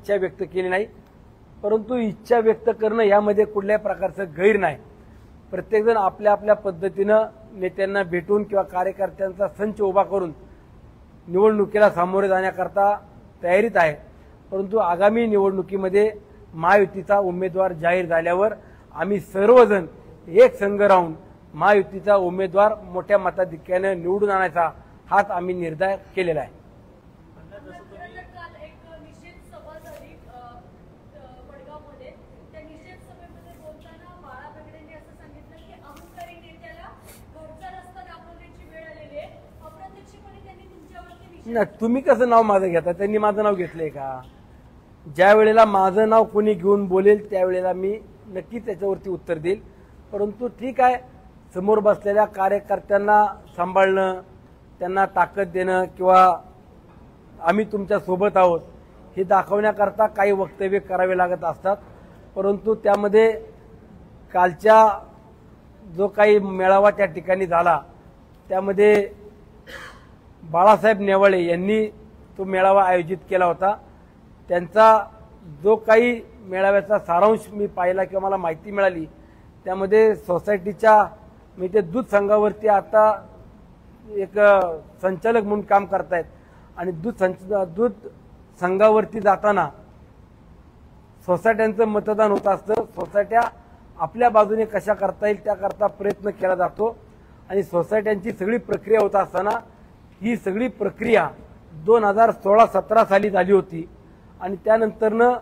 इच्छा व्यक्त केली नाही, परंतु इच्छा व्यक्त करणं यामध्ये कुठल्याही प्रकारचं गैर नाही। प्रत्येकजण आपल्या आपल्या पद्धतीनं नेत्यांना भेटून किंवा कार्यकर्त्यांचा संच उभा करून निवडणुकीला सामोरे जाण्याकरता तयारीत आहे। परंतु आगामी निवडणुकीमध्ये महायुतीचा उमेदवार जाहीर झाल्यावर आम्ही सर्वजण एक संघ राहून महायुतीचा उमेदवार मोठ्या मताधिक्याने निवडून आणायचा हाच आम्ही निर्णय केलेला आहे। तुम्ही कसं नाव माझं घेता? त्यांनी माझं नाव घेतलंय का? ज्या वेळेला माझं नाव कोणी घेऊन बोलेल त्यावेळेला मी नक्की त्याच्यावरती उत्तर देईल। परंतु ठीक आहे, समोर बसलेल्या कार्यकर्त्यांना सांभाळणं, त्यांना ताकद देणं किंवा आम्ही तुमच्या सोबत आहोत हे दाखवण्याकरता काही वक्तव्य करावे लागत असतात। परंतु त्यामध्ये कालच्या जो काही मेळावा त्या ठिकाणी झाला त्यामध्ये बाळासाहेब नेवाळे यांनी तो मेळावा आयोजित केला होता। त्यांचा जो काही मेळाव्याचा सारांश मी पाहिला किंवा मला माहिती मिळाली त्यामध्ये सोसायटीच्या मी ते दूध संघावरती आता एक संचालक म्हणून काम करतायत आणि दूध संघावरती जाताना सोसायट्यांचं मतदान होत असतं। सोसायट्या आपल्या बाजूने कशा करता येईल त्याकरता प्रयत्न केला जातो आणि सोसायट्यांची सगळी प्रक्रिया होत असताना ही सगळी प्रक्रिया 2016-17 साली झाली होती आणि त्यानंतरनं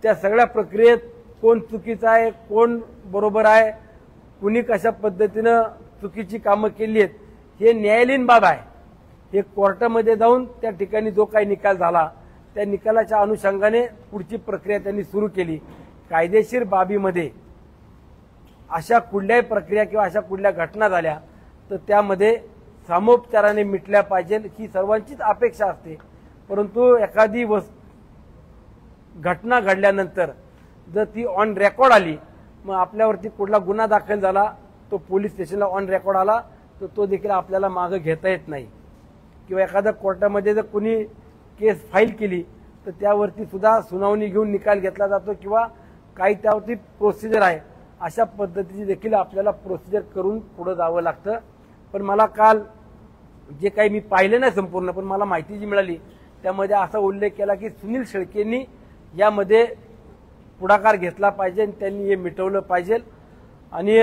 त्या सगळ्या प्रक्रियेत कोण चुकीचं आहे, कोण बरोबर आहे, कुणी कशा पद्धतीनं चुकीची कामं केली आहेत हे न्यायालयीन बाब आहे। हे कोर्टामध्ये जाऊन त्या ठिकाणी जो काही निकाल झाला त्या निकालाच्या अनुषंगाने पुढची प्रक्रिया त्यांनी सुरू केली। कायदेशीर बाबीमध्ये अशा कुठल्याही प्रक्रिया किंवा अशा कुठल्या घटना झाल्या तर त्यामध्ये सामोपचाराने मिटल्या पाहिजे ही सर्वांचीच अपेक्षा असते। परंतु एखादी घटना घडल्यानंतर जर ती ऑन रेकॉर्ड आली मग आपल्यावरती कुठला गुन्हा दाखल झाला तो पोलीस स्टेशनला ऑन रेकॉर्ड आला तर तो देखील आपल्याला मागे घेता येत नाही किंवा एखाद्या कोर्टामध्ये जर कोणी केस फाईल केली तर त्यावरती सुद्धा सुनावणी घेऊन निकाल घेतला जातो किंवा काही त्यावरती प्रोसिजर आहे। अशा पद्धतीची देखील आपल्याला प्रोसिजर करून पुढे जावं लागतं। पण मला काल जे काही मी पाहिलं नाही संपूर्ण पण मला माहिती जी मिळाली त्यामध्ये असा उल्लेख केला की सुनील शेळकेंनी यामध्ये पुढाकार घेतला पाहिजे आणि त्यांनी हे मिटवलं पाहिजे आणि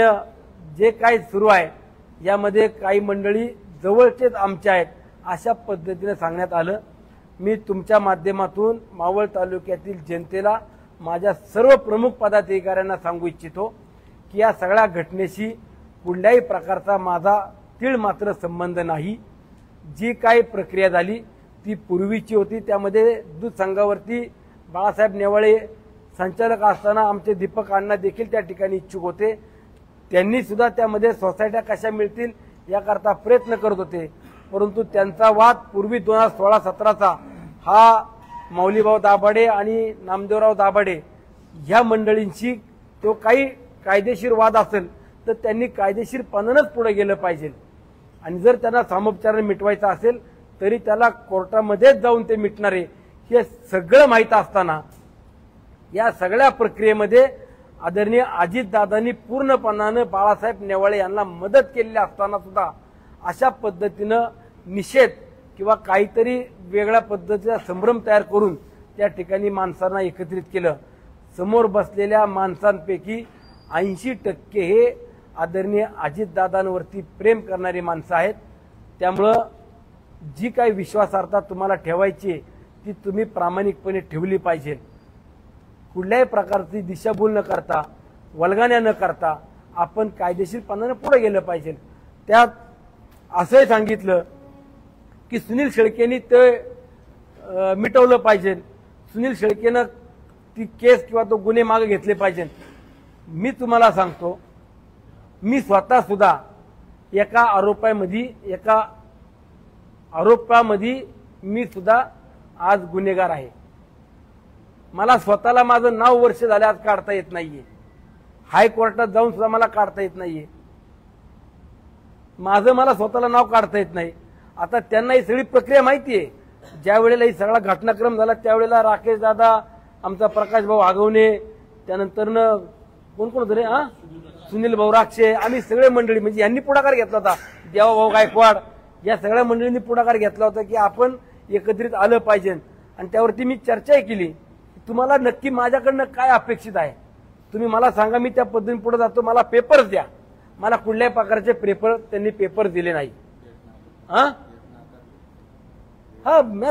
जे काही सुरू आहे यामध्ये काही मंडळी जवळचेच आमच्या आहेत अशा पद्धतीने सांगण्यात आलं। मी तुमच्या माध्यमातून मावळ तालुक्यातील जनतेला माझ्या सर्व प्रमुख पदाधिकाऱ्यांना सांगू इच्छितो की या सगळ्या घटनेशी कुठल्याही प्रकारचा माझा तीळ मात्र संबंध नाही। जी काही प्रक्रिया झाली ती पूर्वीची होती। त्यामध्ये दूध संघावरती बाळासाहेब नेवाळे संचालक असताना आमचे दीपक अण्णा देखील त्या ठिकाणी इच्छुक होते। त्यांनी सुद्धा त्यामध्ये सोसायट्या कशा मिळतील याकरता प्रयत्न करत होते। परंतु त्यांचा वाद पूर्वी 2016-17चा हा मौलीभाऊ दाभाडे आणि नामदेवराव दाभाडे ह्या मंडळींशी तो काही कायदेशीर वाद असेल तर त्यांनी कायदेशीरपणानेच पुढे गेलं पाहिजे आणि जर त्यांना सामोपचाराने मिटवायचं असेल तरी त्याला कोर्टामध्येच जाऊन ते मिटणारे हे सगळं माहीत असताना या सगळ्या प्रक्रियेमध्ये आदरणीय अजितदादांनी पूर्णपणाने बाळासाहेब नेवाळे यांना मदत केलेली असताना सुद्धा अशा पद्धतीनं निषेध किंवा काहीतरी वेगळ्या पद्धतीचा संभ्रम तयार करून त्या ठिकाणी माणसांना एकत्रित केलं। समोर बसलेल्या माणसांपैकी 80% हे आदरणीय अजितदादांवरती प्रेम करणारी माणसं आहेत। त्यामुळे जी काही विश्वासार्हता तुम्हाला ठेवायची ती तुम्ही प्रामाणिकपणे ठेवली पाहिजे। कुठल्याही प्रकारची दिशाभूल न करता वल्गण्या न करता आपण कायदेशीरपणाने पुढे गेलं पाहिजे। त्यात असंही सांगितलं की सुनील शेळकेंनी ते मिटवलं पाहिजे, सुनील शेळकेनं ती केस किंवा तो गुन्हे मागे घेतले पाहिजे। मी तुम्हाला सांगतो मी स्वतः सुद्धा एका आरोपामध्ये मी सुद्धा आज गुन्हेगार आहे। मला स्वतःला माझं नाव वर्ष झाले आज काढता येत नाहीये। हायकोर्टात जाऊन सुद्धा मला काढता येत नाहीये। माझं मला स्वतःला नाव काढता येत नाही। आता त्यांना ही सगळी प्रक्रिया माहिती आहे ज्या वेळेला ही सगळा घटनाक्रम झाला त्यावेळेला राकेश दादा, आमचा प्रकाश भाऊ आगवणे, त्यानंतर कोण कोण होते रे, सुनील भाऊ राक्षे, आम्ही सगळे मंडळी, म्हणजे यांनी पुढाकार घेतला होता, देवाभाऊ गायकवाड, या सगळ्या मंडळींनी पुढाकार घेतला होता की आपण एकत्रित आलं पाहिजे. आणि त्यावरती मी चर्चाही केली, तुम्हाला नक्की माझ्याकडनं काय अपेक्षित आहे, तुम्ही मला सांगा, मी त्या पद्धतीने पुढे जातो, मला पेपर्स द्या. मला कुठल्याही प्रकारचे त्यांनी पेपर दिले नाही.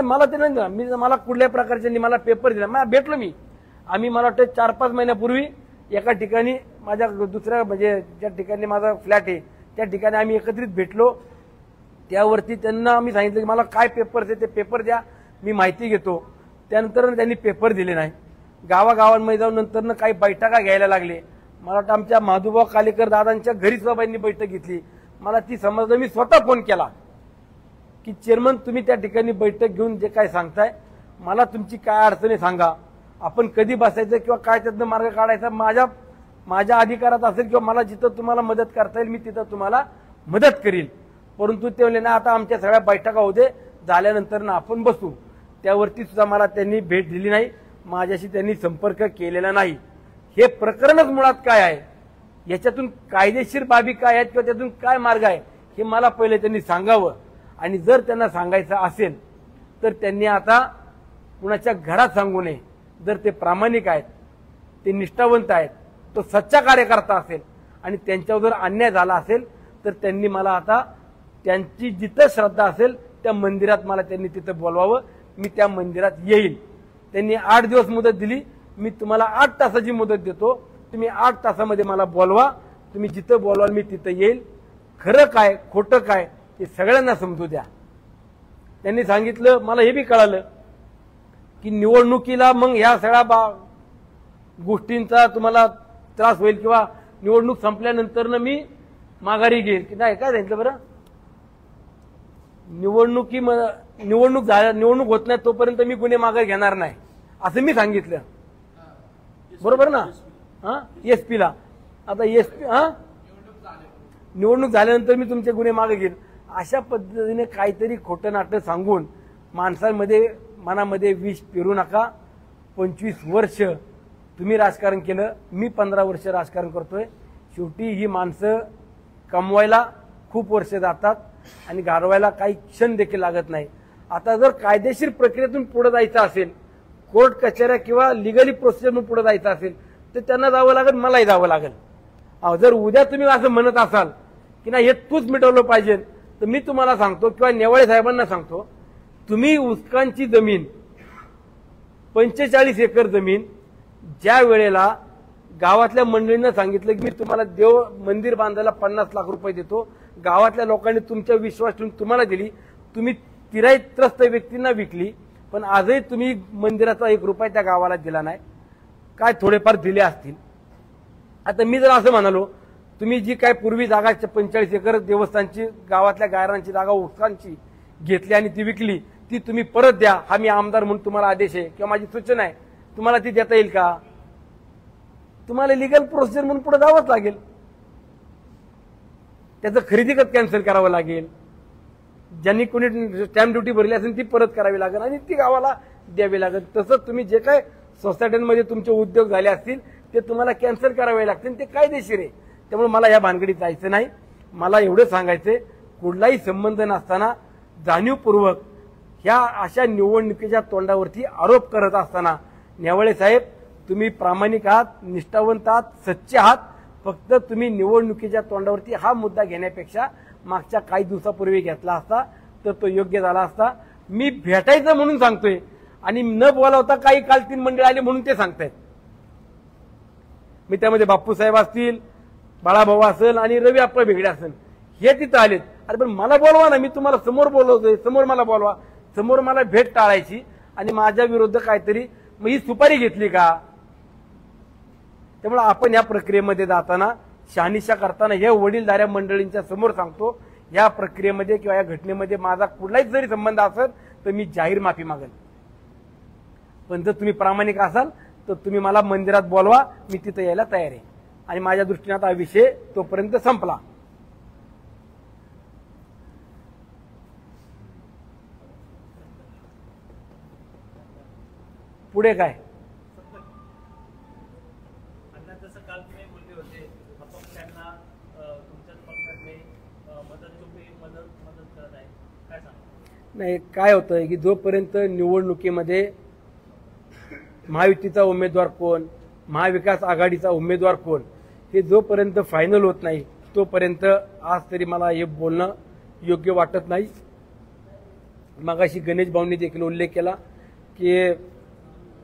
मला ते नाही, मला कुठल्याही प्रकारचे मला पेपर दिला, मला भेटलो मी. आम्ही मला वाटतं 4-5 महिन्यापूर्वी एका ठिकाणी माझ्या दुसऱ्या म्हणजे ज्या ठिकाणी माझा फ्लॅट आहे त्या ठिकाणी आम्ही एकत्रित भेटलो. त्यावरती त्यांना आम्ही सांगितलं की मला काय पेपर्स आहे ते पेपर द्या, मी माहिती घेतो. त्यानंतर त्यांनी पेपर दिले नाही. गावागावांमध्ये जाऊन नंतर काही बैठका घ्यायला लागले. मला वाटतं आमच्या माधुभाऊ कालेकर दादांच्या घरी सभांनी बैठक घेतली. मला ती समजलं, मी स्वतः फोन केला की चेअरमन तुम्ही त्या ठिकाणी बैठक घेऊन जे काय सांगताय, मला तुमची काय अडचणी सांगा, आपण कधी बसायचं किंवा काय त्यातनं मार्ग काढायचा, माझ्या अधिकारात असेल किंवा मला जिथं तुम्हाला मदत करता येईल मी तिथं तुम्हाला मदत करील. परंतु ते म्हणले ना, आता आमच्या सगळ्या बैठका होऊ दे, झाल्यानंतर ना आपण बसू. त्यावरती सुद्धा मला त्यांनी भेट दिली नाही, माझ्याशी त्यांनी संपर्क केलेला नाही. हे प्रकरणच मुळात काय आहे, याच्यातून कायदेशीर बाबी काय आहेत किंवा त्यातून काय मार्ग आहे हे मला पहिले त्यांनी सांगावं. आणि जर त्यांना सांगायचं असेल तर त्यांनी आता कुणाच्या घरात सांगू नये. जर ते प्रामाणिक आहेत, ते निष्ठावंत आहेत, तो सच्चा कार्यकर्ता असेल आणि त्यांच्यावर जर अन्याय झाला असेल तर त्यांनी मला आता त्यांची जिथं श्रद्धा असेल त्या मंदिरात मला त्यांनी तिथं बोलवावं. मी त्या मंदिरात येईल. त्यांनी 8 दिवस मुदत दिली, मी तुम्हाला 8 तासाची मुदत देतो, तुम्ही 8 तासामध्ये मला बोलवा, तुम्ही जिथं बोलवाल मी तिथं येईल. खरं काय खोटं काय हे सगळ्यांना समजू द्या. त्यांनी सांगितलं, मला हे बी कळालं की निवडणुकीला मग ह्या सगळ्या गोष्टींचा तुम्हाला त्रास होईल किंवा निवडणूक संपल्यानंतर मी माघारी घेईल की नाही. काय सांगितलं बरं, निवडणूक होत नाही तोपर्यंत मी गुन्हे मागे घेणार नाही असं मी सांगितलं. बरोबर ना. एसपीला आता एसपी निवडणूक झाल्यानंतर मी तुमचे गुन्हे मागे घेईल अशा पद्धतीने काहीतरी खोटं नाटं सांगून माणसांमध्ये मनामध्ये विष पेरू नका. 25 वर्ष तुम्ही राजकारण केलं, मी 15 वर्ष राजकारण करतोय. शेवटी ही माणसं कमवायला खूप वर्ष जातात आणि घालवायला काही क्षण देखील लागत नाही. आता जर कायदेशीर प्रक्रियेतून पुढे जायचं असेल, कोर्ट कचेऱ्या किंवा लिगली प्रोसिजरमधून पुढे जायचं असेल तर त्यांना जावं लागेल, मलाही जावं लागेल. जर उद्या तुम्ही असं म्हणत असाल की नाही हे तूच मिटवलं पाहिजे तर मी तुम्हाला सांगतो किंवा नेवाळे साहेबांना सांगतो, तुम्ही उस्कांची जमीन 45 एकर जमीन ज्या वेळेला गावातल्या मंडळींना सांगितलं की मी तुम्हाला देव मंदिर बांधायला 50 लाख रुपये देतो, गावातल्या लोकांनी तुमच्या विश्वास ठेवून तुम्हाला दिली, तुम्ही तिराईत्रस्त व्यक्तींना विकली, पण आजही तुम्ही मंदिराचा 1 रुपया त्या गावाला दिला नाही. काय थोडेफार दिले असतील. आता मी जर असं म्हणालो, तुम्ही जी काय पूर्वी जागा 45 एकर देवस्थानची गावातल्या गायरांची जागा उस्कांची घेतली आणि ती विकली, ती तुम्ही परत द्या, हा मी आमदार म्हणून तुम्हाला आदेश आहे किंवा माझी सूचना आहे, तुम्हाला ती देता येईल का? तुम्हाला लिगल प्रोसिजर म्हणून पुढे जावंच लागेल. त्याचं खरेदी खत कॅन्सल करावं लागेल, ज्यांनी कोणी स्टॅम्प ड्युटी भरली असेल ती परत करावी लागेल आणि ती गावाला द्यावी लागेल. तसंच तुम्ही जे काय सोसायट्यांमध्ये तुमचे उद्योग झाले असतील ते तुम्हाला कॅन्सल करावे लागतील, ते कायदेशीर आहे. त्यामुळे मला या भानगडीत जायचं नाही. मला एवढं सांगायचंय, कुठलाही संबंध नसताना जाणीवपूर्वक ह्या अशा निवडणुकीच्या तोंडावरती आरोप करत असताना नेवाळे साहेब तुम्ही प्रामाणिक आहात, निष्ठावंत आहात, सच्चे आहात. फक्त तुम्ही निवडणुकीच्या तोंडावरती हा मुद्दा घेण्यापेक्षा मागच्या काही दिवसापूर्वी घेतला असता तर तो योग्य झाला असता. मी भेटायचं म्हणून सांगतोय आणि न बोलावता काही काल 3 मंडळ आले म्हणून ते सांगतायत. मी त्यामध्ये बाप्पू साहेब असतील, बाळाभाऊ असेल आणि रवी आप्पा भेगडे असेल, हे तिथं आलेत. अरे पण मला बोलवा ना, मी तुम्हाला समोर बोलवतोय, समोर मला बोलवा. समोर मला भेट टाळायची आणि माझ्या विरुद्ध काहीतरी मग ही सुपारी घेतली का? त्यामुळे आपण या प्रक्रियेमध्ये जाताना शहानिशा करताना हे वडीलधाऱ्या मंडळींच्या समोर सांगतो, या प्रक्रियेमध्ये किंवा या घटनेमध्ये माझा कुठलाही जरी संबंध असेल तर मी जाहीर माफी मागेन. पण जर तुम्ही प्रामाणिक असाल तर तुम्ही मला मंदिरात बोलवा, मी तिथं यायला तयार आहे. आणि माझ्या दृष्टीने आता हा विषय तोपर्यंत संपला. पुढे काय? जसं काल तुम्ही बोलले होते अपक्षांना तुमच्याच पक्षातले मदत करत आहे, काय सांगा? नाही, काय होतं की जोपर्यंत निवडणुकीमध्ये महायुतीचा उमेदवार कोण, महाविकास आघाडीचा उमेदवार कोण हे जोपर्यंत फायनल होत नाही तोपर्यंत आज तरी मला हे बोलणं योग्य वाटत नाही. मगाशी गणेश भाऊंनी देखील उल्लेख केला की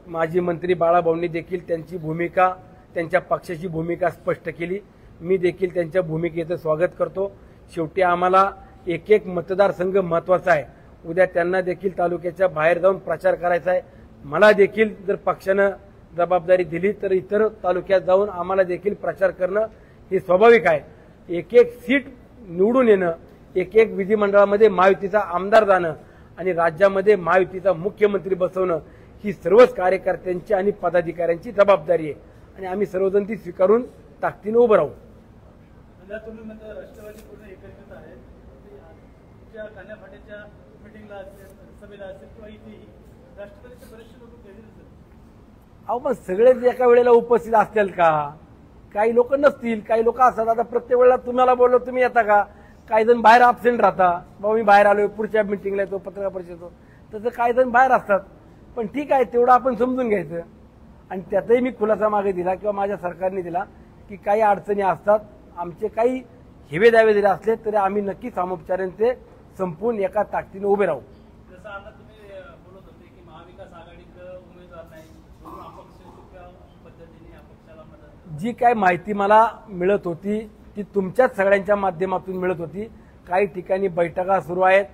माजी मंत्री बाळाभाऊंनी देखील त्यांची भूमिका, त्यांच्या पक्षाची भूमिका स्पष्ट केली. मी देखील त्यांच्या भूमिकेचं स्वागत करतो. शेवटी आम्हाला एक एक मतदारसंघ महत्त्वाचा आहे. उद्या त्यांना देखील तालुक्याच्या बाहेर जाऊन प्रचार करायचा आहे. मला देखील जर पक्षानं जबाबदारी दिली तर इतर तालुक्यात जाऊन आम्हाला देखील प्रचार करणं हे स्वाभाविक आहे. एक एक सीट निवडून येणं, एक एक विधिमंडळामध्ये महायुतीचा आमदार जाणं आणि राज्यामध्ये महायुतीचा मुख्यमंत्री बसवणं ही सर्वच कार्यकर्त्यांची आणि पदाधिकाऱ्यांची जबाबदारी आहे आणि आम्ही सर्वजण ती स्वीकारून ताकदीने उभं राहू. तुम्ही म्हणता राष्ट्रवादी पूर्ण एकत्रित आहे, तुमच्या कान्याफाट्याच्या मीटिंगला असेल, सभेला असेल किंवा इथेही राष्ट्रवादीचे बरेचसे लोक गेलेले असेल. अहो पण सगळेच एका वेळेला उपस्थित असतील का? काही लोक नसतील, काही लोक असतात. आता प्रत्येक वेळेला तुम्हाला बोललो तुम्ही येता का? काही जण बाहेर अब्सेंट राहता, बाबा मी बाहेर आलोय, पुढच्या मिटिंगला येतो, पत्रकार परिषद येतो, तसं काही जण बाहेर असतात. पण ठीक आहे, तेवढं आपण समजून घ्यायचं. आणि त्यातही मी खुलासा मागे दिला किंवा माझ्या सरकारने दिला की काही अडचणी असतात, आमचे काही हिवे दावे दिले असले तरी आम्ही नक्की सामोपचाराने संपून एका ताकदीने उभे राहू. जसं आता तुम्ही बोलत होते की महाविकास आघाडीचं उमेदवार नाही, पद्धतीने अपक्षाला मदत. जी काय माहिती मला मिळत होती ती तुमच्याच सगळ्यांच्या माध्यमातून मिळत होती. काही ठिकाणी बैठका सुरू आहेत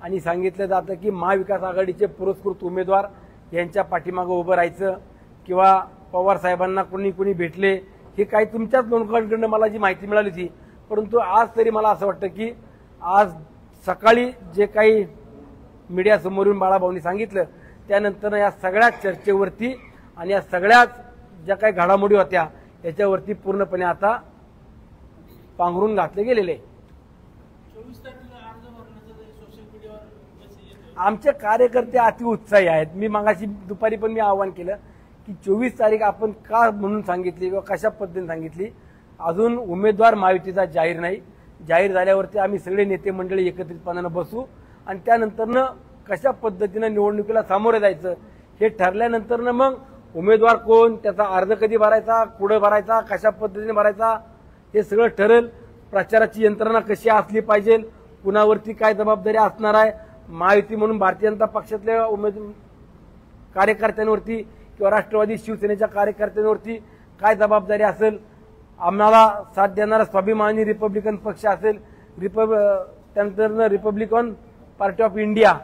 आणि सांगितलं जातं की महाविकास आघाडीचे पुरस्कृत उमेदवार यांच्या पाठीमागं उभं राहायचं किंवा पवार साहेबांना कोणी भेटले, हे काही तुमच्याच लोकांकडून मला जी माहिती मिळाली होती. परंतु आज तरी मला असं वाटतं की आज सकाळी जे काही मीडियासमोर येऊन बाळाभाऊंनी सांगितलं त्यानंतर या सगळ्या चर्चेवरती आणि या सगळ्याच ज्या काही घडामोडी होत्या याच्यावरती पूर्णपणे आता पांघरून घातले गेलेले. 24 तारखेला अर्ज भरण्याचं सोशल मीडियावर आमचे कार्यकर्ते अति उत्साही आहेत. मी मागाशी दुपारी पण मी आवाहन केलं की 24 तारीख आपण का म्हणून सांगितली किंवा कशा पद्धतीने सांगितली. अजून उमेदवार महायुतीचा जाहीर नाही. जाहीर झाल्यावरती आम्ही सगळे नेते मंडळी एकत्रितपणानं बसू आणि त्यानंतरनं कशा पद्धतीनं निवडणुकीला सामोरे जायचं हे ठरल्यानंतरनं मग उमेदवार कोण, त्याचा अर्ज कधी भरायचा, कुठं भरायचा, कशा पद्धतीने भरायचा हे सगळं ठरेल. प्रचाराची यंत्रणा कशी असली पाहिजे, कुणावरती काय जबाबदारी असणार आहे, महायुती म्हणून भारतीय जनता पक्षातल्या कार्यकर्त्यांवरती किंवा राष्ट्रवादी शिवसेनेच्या कार्यकर्त्यांवरती काय जबाबदारी असेल, आम्हाला साथ देणारा स्वाभिमानी रिपब्लिकन पक्ष असेल, त्यानंतर Republican party of India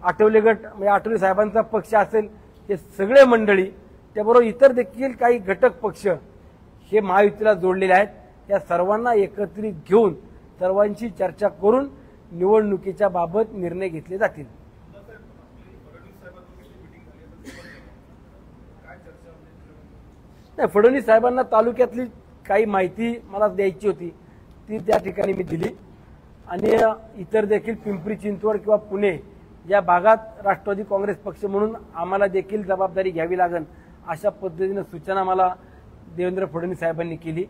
Athawale गट म्हणजे आठवले साहेबांचा पक्ष असेल, हे सगळे मंडळी त्याबरोबर इतर देखील काही घटक पक्ष हे महायुतीला जोडलेले आहेत. या सर्वांना एकत्रित घेऊन सर्वांची चर्चा करून निवडणुकीच्या बाबत निर्णय घेतले जातील. फडणवीस साहेबांना तालुक्यातली काही माहिती मला द्यायची होती ती त्या ठिकाणी मी दिली आणि इतर देखील पिंपरी चिंचवड किंवा पुणे या भागात राष्ट्रवादी काँग्रेस पक्ष म्हणून आम्हाला देखील जबाबदारी घ्यावी लागेल अशा पद्धतीने सूचना मला देवेंद्र फडणवीस साहेबांनी केली.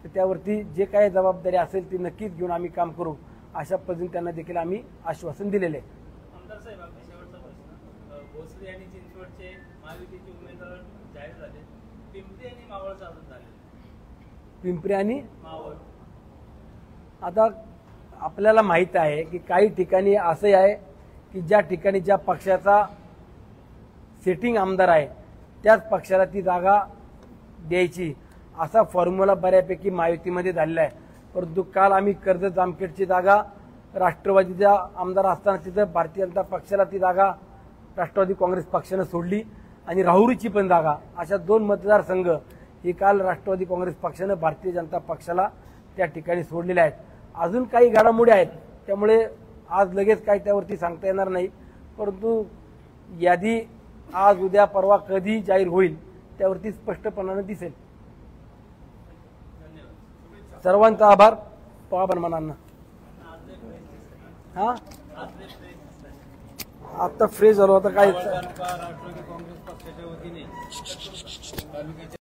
तर त्यावरती जे काही जबाबदारी असेल ती नक्कीच घेऊन आम्ही काम करू अशा पद्धतीने त्यांना देखील आम्ही आश्वासन दिलेले आहे. आमदार साहेब, आपला शेवटचा प्रश्न, भोसरी आणि चिंचवडचे महायुतीचे उमेदवार जाहीर झाले, पिंपरी आणि मावळचा अजून झाले. पिंपरी आणि मावळ आता आपल्याला माहित आहे की काही ठिकाणी असं आहे की ज्या ठिकाणी ज्या पक्षाचा सिटिंग आमदार आहे त्याच पक्षाला ती जागा द्यायची असा फॉर्म्युला बऱ्यापैकी महायुतीमध्ये झालेला आहे. परंतु काल आम्ही कर्जत जामखेडची जागा राष्ट्रवादीचा आमदार असताना तिथं भारतीय जनता पक्षाला ती जागा राष्ट्रवादी काँग्रेस पक्षानं सोडली आणि राहुरीची पण जागा, अशा 2 मतदारसंघ ही काल राष्ट्रवादी काँग्रेस पक्षानं भारतीय जनता पक्षाला त्या ठिकाणी सोडलेल्या आहेत. अजून काही घडामोडी आहेत त्यामुळे आज लगेच काही त्यावरती सांगता येणार नाही. परंतु यादी आज उद्या परवा कधी जाहीर होईल त्यावरती स्पष्टपणाने दिसेल. सर्वांचा आभार. पवारमनांना हा आता फ्रेश झालो. आता काय राष्ट्रवादी काँग्रेस पक्षाच्या वतीने तालुक्याच्या